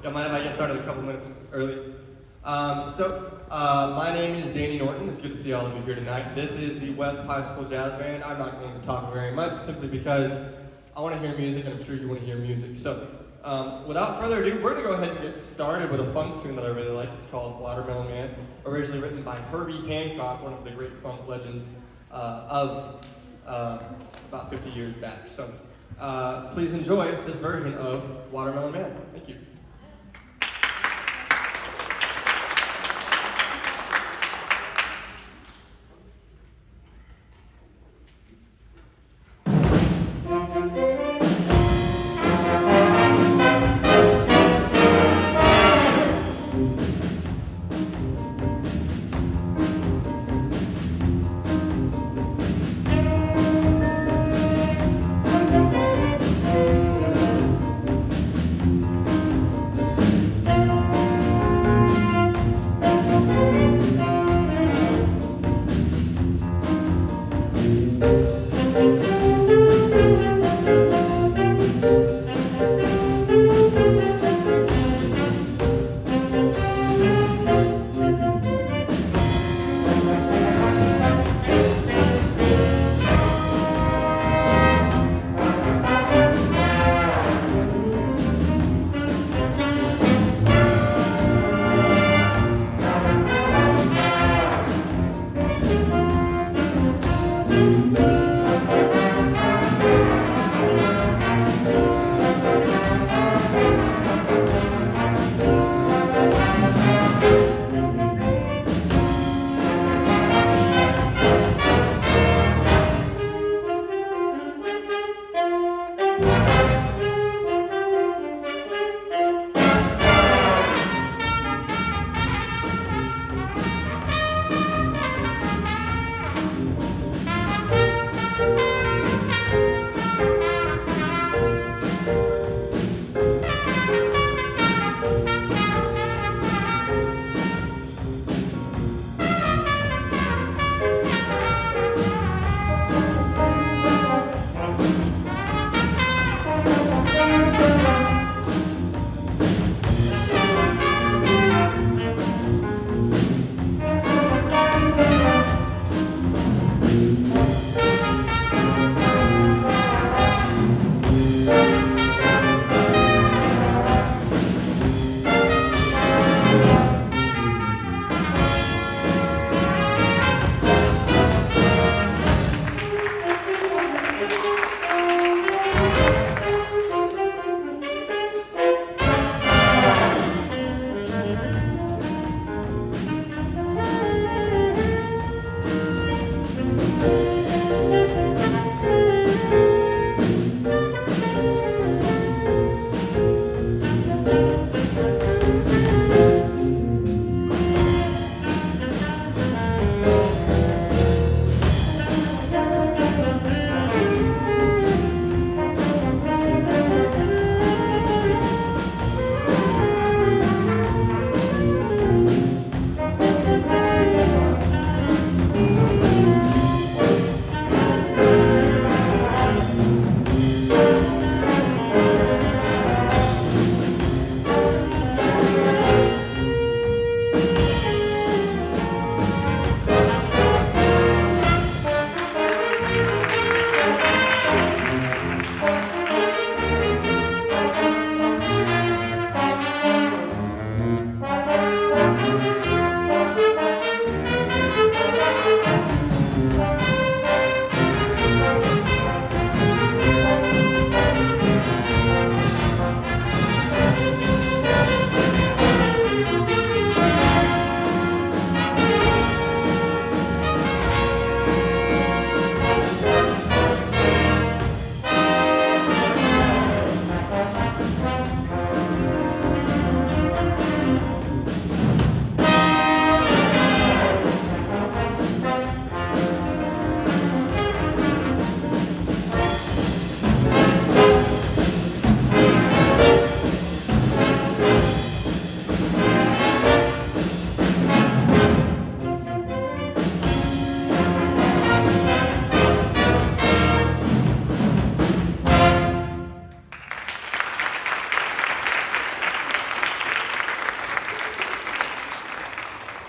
Don't mind if I get started a couple minutes early? My name is Danny Norton. It's good to see all of you here tonight. This is the West High School Jazz Band. I'm not going to talk very much simply because I want to hear music and I'm sure you want to hear music. So without further ado, we're going to go ahead and get started with a funk tune that I really like. It's called Watermelon Man, originally written by Herbie Hancock, one of the great funk legends of about 50 years back. So please enjoy this version of Watermelon Man. Thank you.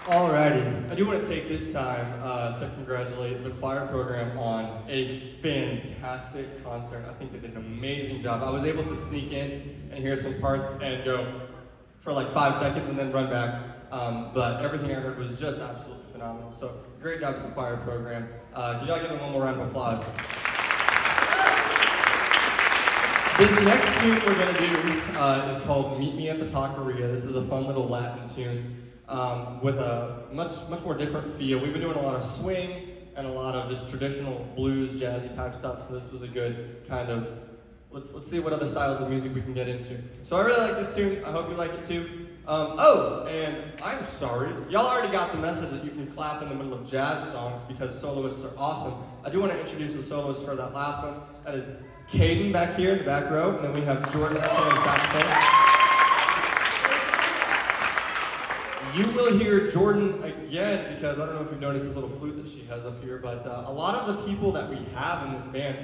Alrighty, I do want to take this time to congratulate the choir program on a fantastic concert. I think they did an amazing job. I was able to sneak in and hear some parts and go for like 5 seconds and then run back. But everything I heard was just absolutely phenomenal. So great job to the choir program. Can y'all give them one more round of applause? This next tune we're going to do is called Meet Me at the Taqueria. This is a fun little Latin tune with a much more different feel. We've been doing a lot of swing and a lot of just traditional blues, jazzy type stuff, so this was a good kind of, let's see what other styles of music we can get into. So I really like this tune. I hope you like it too. Oh, and I'm sorry. Y'all already got the message that you can clap in the middle of jazz songs because soloists are awesome. I do want to introduce the soloist for that last one. That is Caden back here in the back row, and then we have Jordan up here in the backstage. You will hear Jordan again because I don't know if you've noticed this little flute that she has up here, but a lot of the people that we have in this band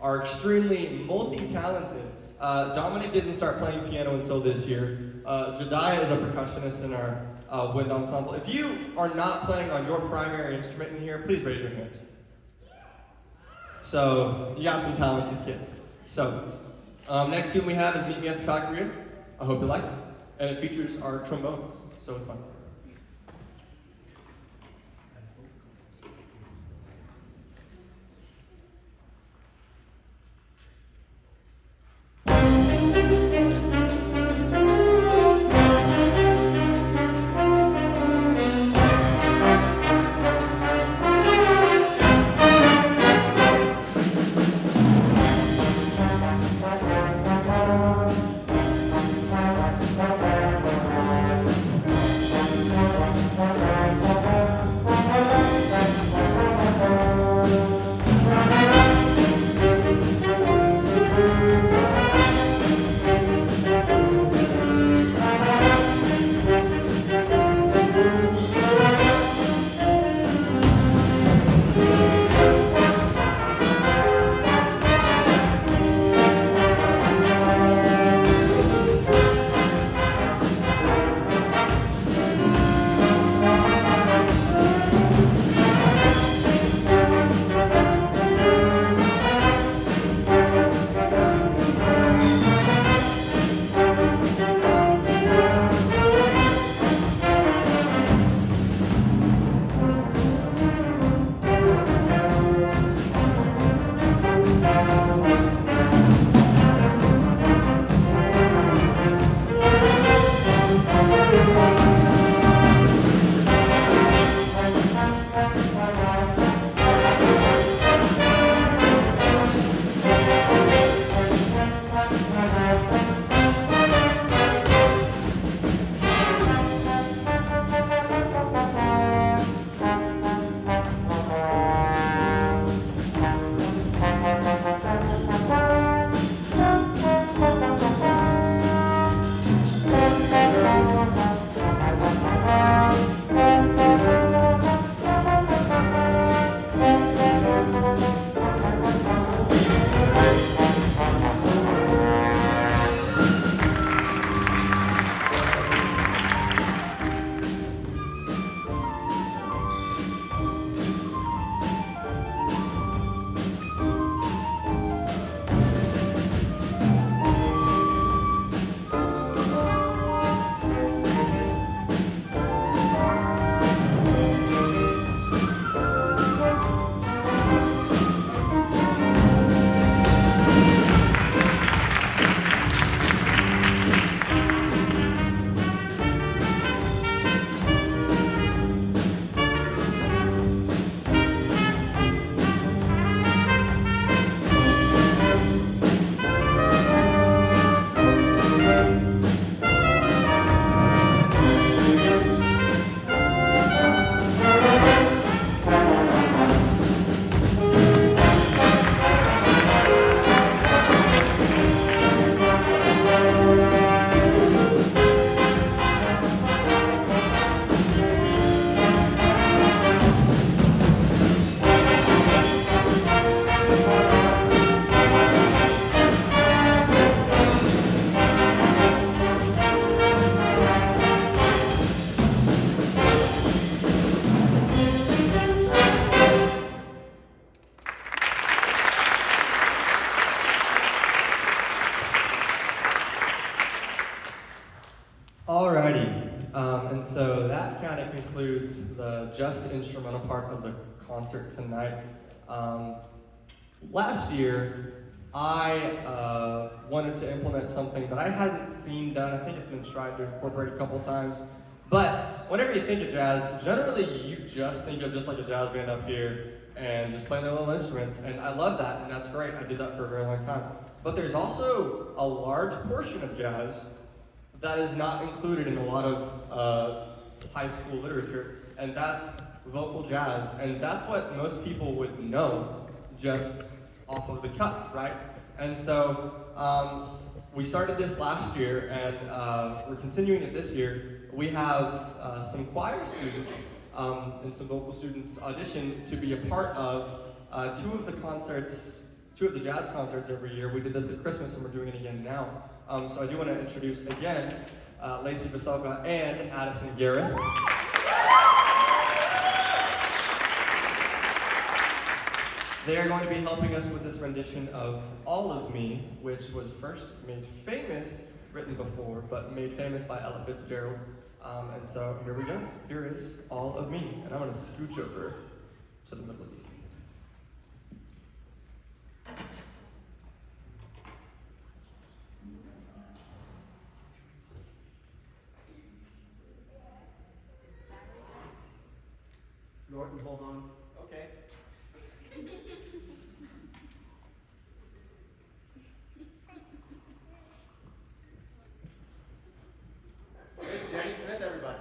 are extremely multi-talented. Dominic didn't start playing piano until this year. Jediah is a percussionist in our wind ensemble. If you are not playing on your primary instrument in here, please raise your hand. So, you got some talented kids. So, next tune we have is Meet Me at the Taqueria. I hope you like it. And it features our trombones, so it's fun. Alrighty, and so that kind of concludes the just instrumental part of the concert tonight. Um, Last year, I wanted to implement something that I hadn't seen done. I think it's been tried to incorporate a couple times. But whenever you think of jazz, generally you just think of just like a jazz band up here and just playing their little instruments. And I love that, and that's great. I did that for a very long time. But there's also a large portion of jazz that is not included in a lot of high school literature, and that's vocal jazz. And that's what most people would know just off of the cuff, right? And so we started this last year, and we're continuing it this year. We have some choir students and some vocal students audition to be a part of two of the jazz concerts every year. We did this at Christmas, and we're doing it again now. So I do want to introduce again Lacey Baselka and Addison Garrett. They are going to be helping us with this rendition of All of Me, which was first made famous, written before, but made famous by Ella Fitzgerald. And so here we go. Here is All of Me. And I'm going to scooch over to the middle of these people. Norton, hold on. Okay. Here's Jenny Smith, everybody.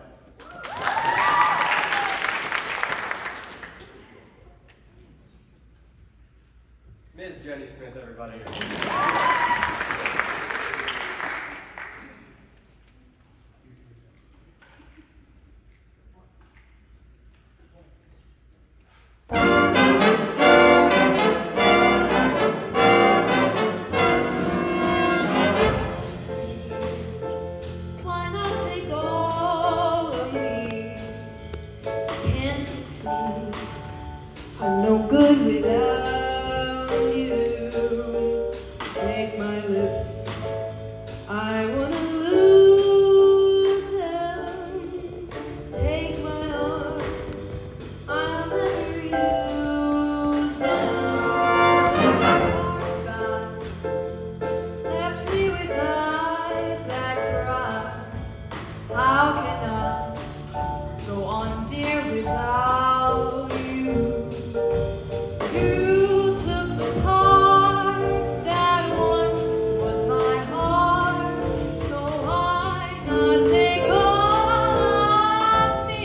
Ms. Jenny Smith, everybody. I'm no good without you. Take my lips, I wanna lose them. Take my arms, I'll never use them. God left me with eyes that cry. How can I go on, dear, without you? You took the part that once was my heart, so why not take all of me?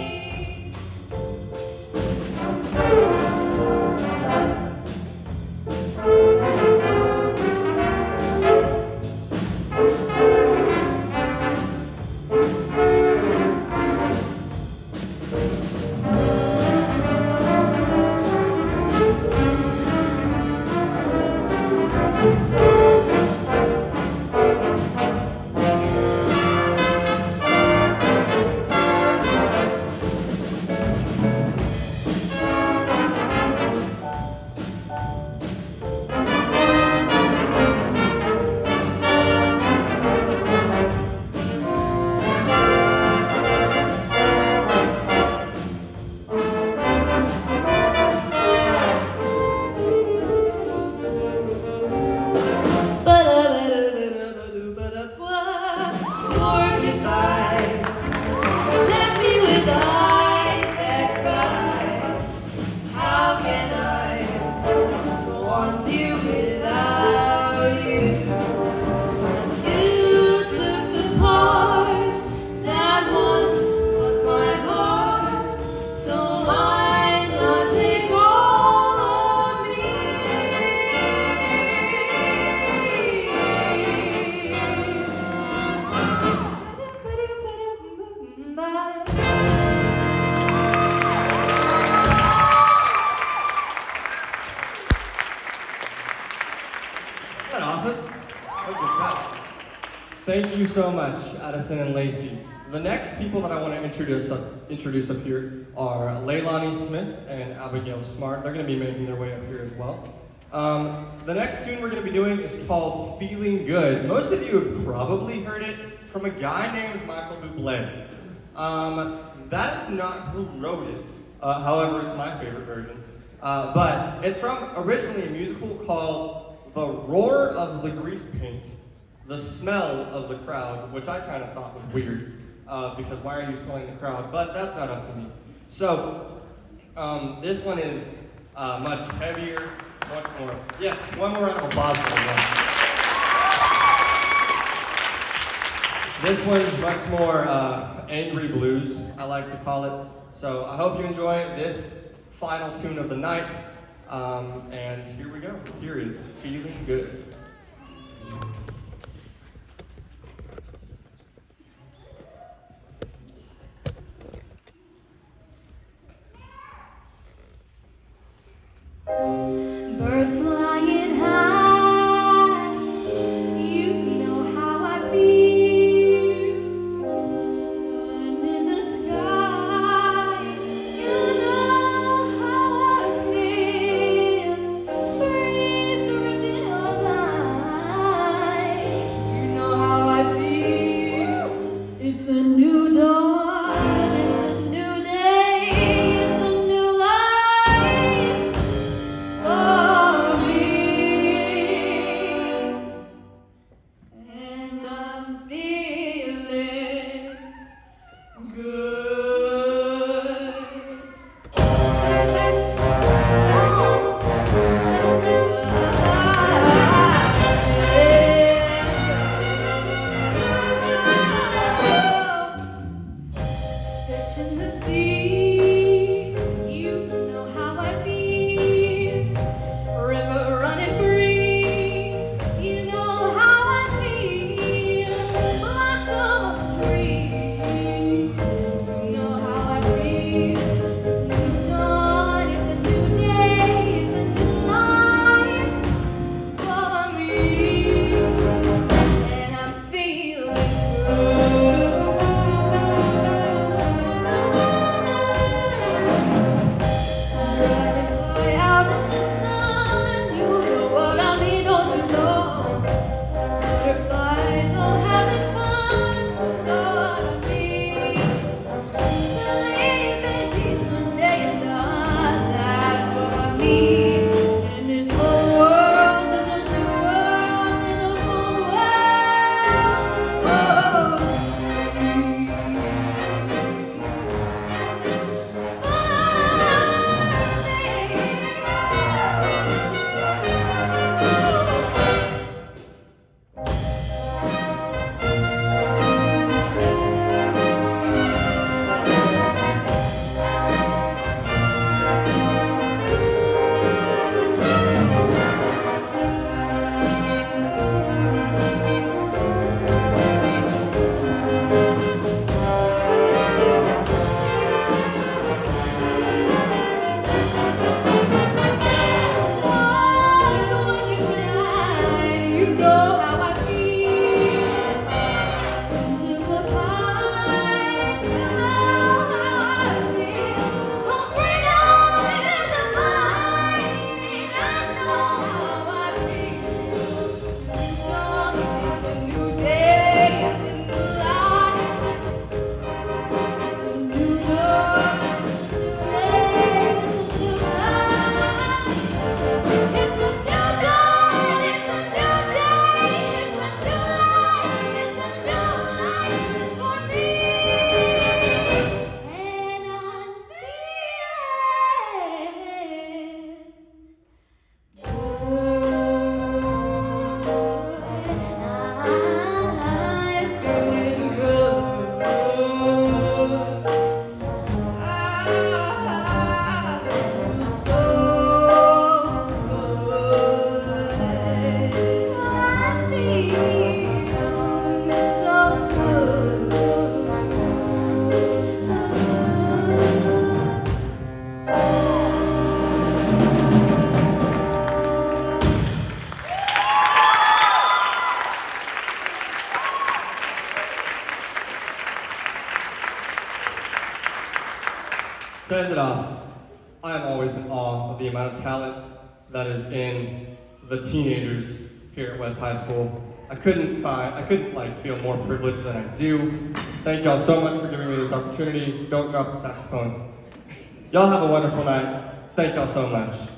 Your goodbye left me with eyes that cry. How can I go on, dear, without you? You took the part that once was my heart, so why not take all of me? Isn't that awesome? That was good stuff. Thank you so much, Addison and Lacey. The next people that I want to introduce up here are Leilani Smith and Abigail Smart. They're going to be making their way up here as well. The next tune we're going to be doing is called Feeling Good. Most of you have probably heard it from a guy named Michael Bublé. That is not who wrote it. However, it's my favorite version. But it's from originally a musical called The Roar of the Grease Paint, The Smell of the Crowd, which I kind of thought was weird, because why are you smelling the crowd? But that's not up to me. So, this one is much heavier, much more. Yes, one more round of applause for that. This one's much more angry blues, I like to call it. So I hope you enjoy this final tune of the night. And here we go. Here is Feeling Good. Birds flying high, you know how I feel. Sun in the sky, you know how I feel. Breeze drifting by, you know how I feel. It's a new dawn, it's a new day, it's a new life. For me, and I'm feeling good. Fish in the sea, you know how I feel. River running free, you know how I feel. Blossom on the tree, you know how I feel. It's a new dawn, it's a new day, it's a new life for me, and I'm feeling good. Dragonfly out in the sun, you know what I mean, don't you know? Butterflies all having fun, you know what I mean. Sleep in peace when day is done, that's what I mean. And this whole world is a new world in a whole world. When you shine, you know how I feel. Into the light, you know how I feel. Oh, freedom is the light, I know how I feel. It's a new day, it's a new life. It's a new dawn, it's a new day, it's a new life. It's a new dawn, it's a new day, it's a new life for me, and I'm feeling good. To end it off, I am always in awe of the amount of talent that is in the teenagers here at West High School. I couldn't like feel more privileged than I do. Thank y'all so much for giving me this opportunity. Don't drop the saxophone. Y'all have a wonderful night. Thank y'all so much.